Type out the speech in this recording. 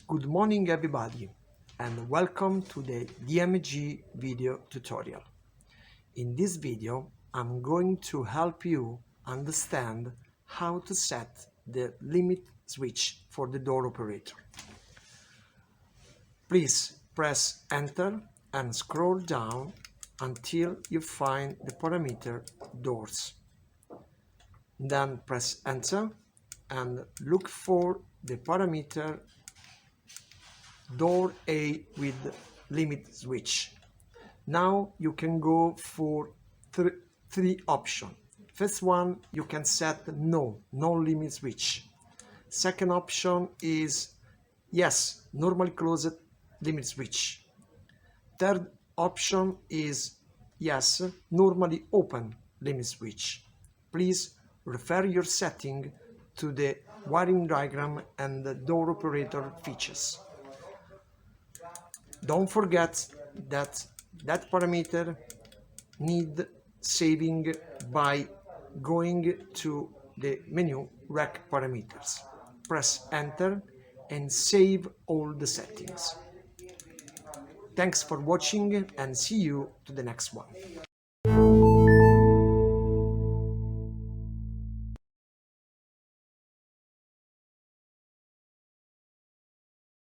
Good morning everybody and welcome to the DMG video tutorial. In this video I'm going to help you understand how to set the limit switch for the door operator. Please press enter and scroll down until you find the parameter doors. Then press enter and look for the parameter door A with limit switch. Now you can go for three options. First one, you can set no limit switch. Second option is yes, normally closed limit switch. Third option is yes, normally open limit switch. Please refer your setting to the wiring diagram and the door operator features. Don't forget that parameter need saving by going to the menu Rec Parameters. Press enter and save all the settings. Thanks for watching and see you to the next one.